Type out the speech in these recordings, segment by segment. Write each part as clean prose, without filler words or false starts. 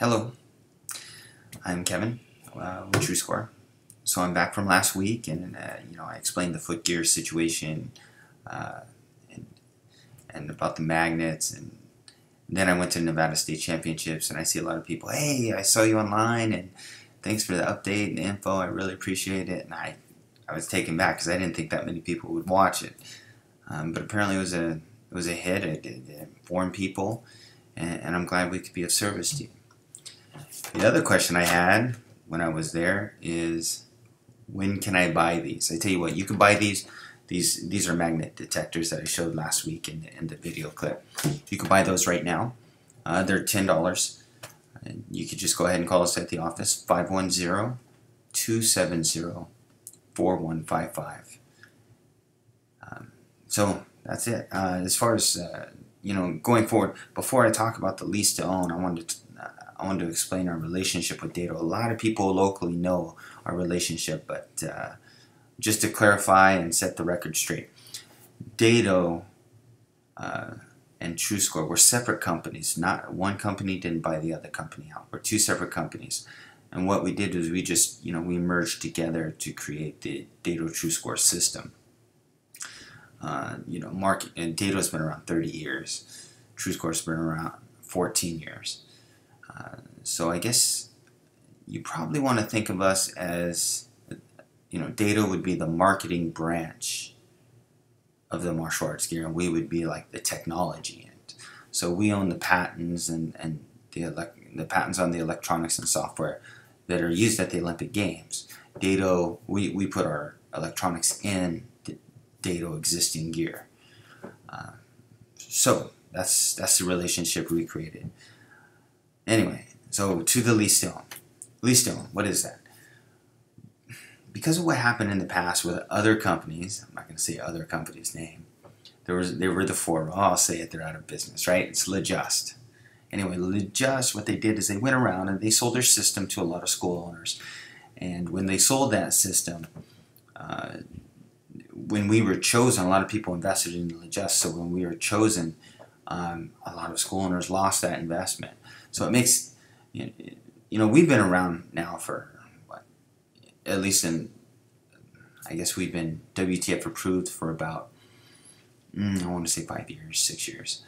Hello, I'm Kevin with TrueScore. So I'm back from last week, and I explained the foot gear situation uh, and, and about the magnets, and then I went to Nevada State Championships, and I see a lot of people. Hey, I saw you online, and thanks for the update and the info. I really appreciate it. And I was taken back because I didn't think that many people would watch it, but apparently it was a hit. It informed people, and I'm glad we could be of service to you. The other question I had when I was there is, when can I buy these? I tell you what, you can buy these. These are magnet detectors that I showed last week in the video clip. You can buy those right now. They're $10. And you could just go ahead and call us at the office, 510-270-4155. So that's it. As far as going forward, before I talk about the lease to own, I wanted to explain our relationship with Dado. A lot of people locally know our relationship, but just to clarify and set the record straight, Dado and TrueScore were separate companies. Not one company didn't buy the other company out. We're two separate companies. And what we did was we just, we merged together to create the Dado TrueScore system. And Dado's been around 30 years. TrueScore's been around 14 years. So I guess you probably want to think of us as, Dado would be the marketing branch of the martial arts gear, and we would be like the technology end. So we own the patents and the patents on the electronics and software that are used at the Olympic Games. Dado, we put our electronics in the Dado existing gear. So that's the relationship we created. Anyway, so to the Listo. Listo, what is that? Because of what happened in the past with other companies, I'm not going to say other companies' name. They were the four. Oh, I'll say it. They're out of business, right? It's Just. Anyway, Just, what they did is they went around and they sold their system to a lot of school owners. And when they sold that system, when we were chosen, a lot of people invested in Just. So when we were chosen, a lot of school owners lost that investment. So it makes, we've been around now for, at least I guess we've been WTF approved for about, I want to say 5 years, 6 years.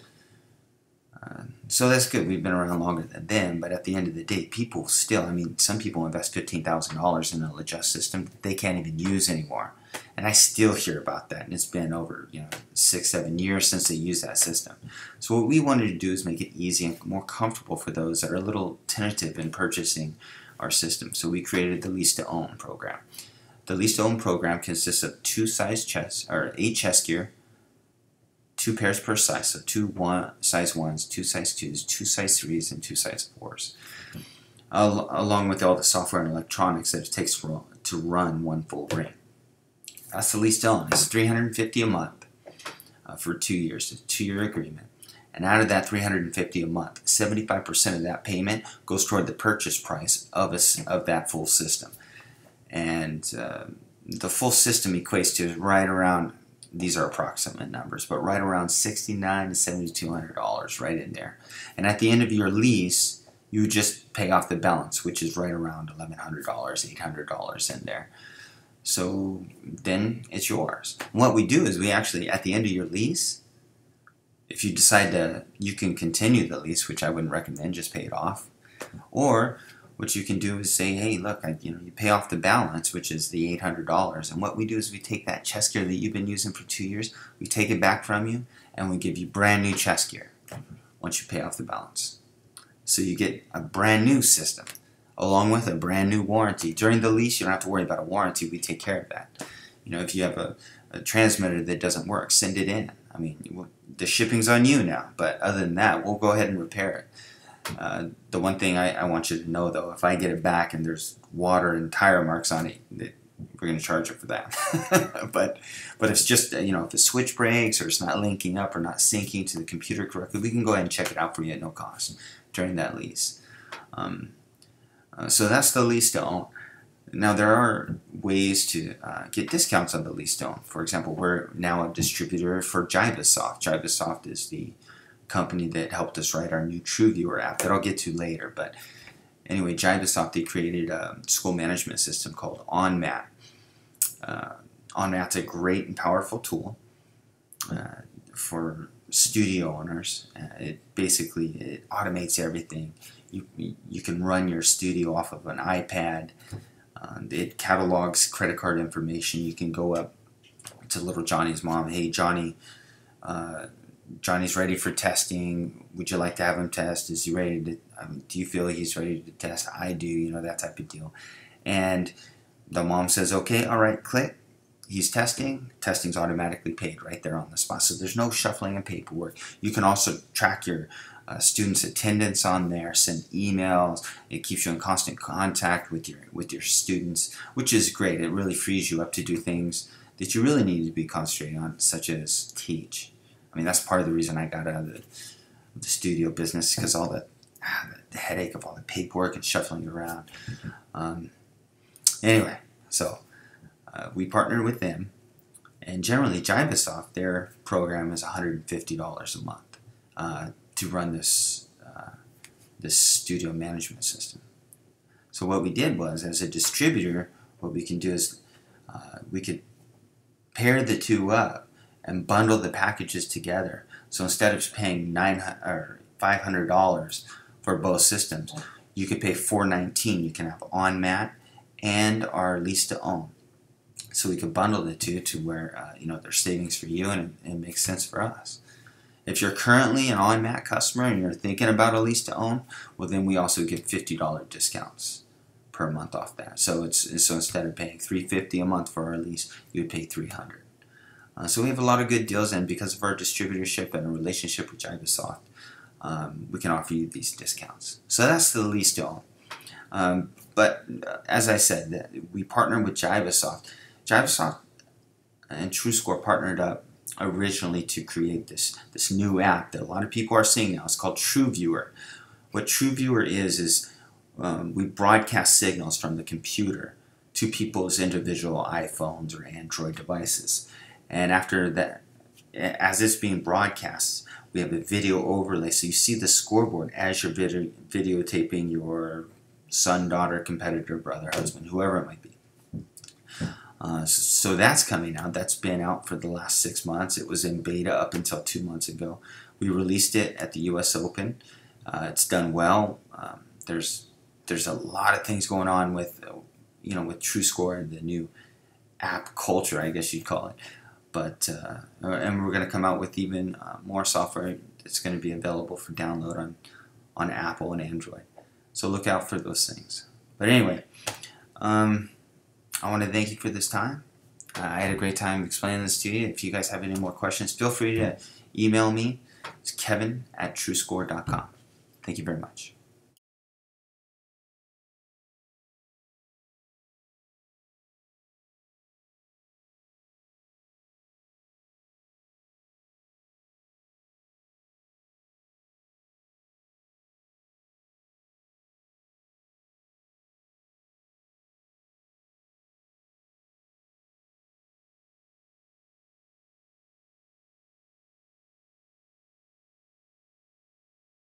So that's good. We've been around longer than them, but at the end of the day, people still, some people invest $15,000 in a Just system that they can't even use anymore. And I still hear about that, and it's been over 6, 7 years since they used that system. So what we wanted to do is make it easy and more comfortable for those that are a little tentative in purchasing our system. So we created the Lease to Own program. The Lease to Own program consists of 8 chest gear, 2 pairs per size, so 2 size 1s, 2 size 2s, 2 size 3s, and 2 size 4s, along with all the software and electronics that it takes to run one full ring. That's the Lease to Own. It's $350 a month for 2 years. It's a 2-year agreement. And out of that $350 a month, 75% of that payment goes toward the purchase price of that full system. And the full system equates to right around, these are approximate numbers, but right around $6,900 to $7,200 right in there. And at the end of your lease, you just pay off the balance, which is right around $1,100, $800 in there. So then it's yours. And what we do is we actually, at the end of your lease, if you decide you can continue the lease, which I wouldn't recommend, just pay it off. Or what you can do is say, hey, look, you pay off the balance, which is the $800. And what we do is we take that chest gear that you've been using for 2 years, we take it back from you, and we give you brand new chest gear once you pay off the balance. So you get a brand new system, along with a brand new warranty. During the lease, you don't have to worry about a warranty. We take care of that. If you have a transmitter that doesn't work, send it in. The shipping's on you now, but other than that, we'll go ahead and repair it. The one thing I want you to know, though, if I get it back and there's water and tire marks on it, we're going to charge you for that. but if it's just, if the switch breaks or it's not linking up or not syncing to the computer correctly, we can go ahead and check it out for you at no cost during that lease. So that's the Lease to Own. Now, there are ways to get discounts on the Lease to Own. For example, we're now a distributor for Jive. Jive is the company that helped us write our new TrueViewer app that I'll get to later. But Anyway, Jive, they created a school management system called OnMat. OnMat's a great and powerful tool for studio owners. It automates everything. You can run your studio off of an iPad. It catalogs credit card information. You can go up to little Johnny's mom. Hey, Johnny's ready for testing. Would you like to have him test? Is he ready to? Do you feel he's ready to test? I do. You know, that type of deal. And the mom says, okay, all right, click. He's testing. Testing's automatically paid right there on the spot. So there's no shuffling of paperwork. You can also track your students' attendance on there, send emails. It keeps you in constant contact with your students, which is great. It really frees you up to do things that you really need to be concentrating on, such as teach. I mean, that's part of the reason I got out of the studio business, because all the headache of all the paperwork and shuffling around. Anyway, so we partnered with them, and generally Jive, their program is $150 a month to run this studio management system. So what we did was, as a distributor, what we can do is we could pair the two up and bundle the packages together. So instead of paying $500 for both systems, you could pay $419. You can have OnMat and our Lease to Own. So we could bundle the two to where there's savings for you, and it makes sense for us. If you're currently an OnMat customer and you're thinking about a Lease to Own, well, then we also give $50 discounts per month off that. So instead of paying $350 a month for our lease, you would pay $300. So we have a lot of good deals, and because of our distributorship and a relationship with Jive, we can offer you these discounts. So that's the Lease to Own. But as I said, we partner with Jive. Jive and TrueScore partnered up originally to create this new app that a lot of people are seeing now. It's called TrueViewer. What TrueViewer is we broadcast signals from the computer to people's individual iPhones or Android devices. And after that, as it's being broadcast, we have a video overlay. So you see the scoreboard as you're videotaping your son, daughter, competitor, brother, husband, whoever it might be. So that's coming out. That's been out for the last 6 months. It was in beta up until 2 months ago. We released it at the US Open. It's done well. There's a lot of things going on with TrueScore and the new app culture, I guess you'd call it. But and we're going to come out with even more software that's going to be available for download on Apple and Android. So look out for those things. But anyway, I want to thank you for this time. I had a great time explaining this to you. If you guys have any more questions, feel free to email me. It's kevin@truescore.com. Thank you very much.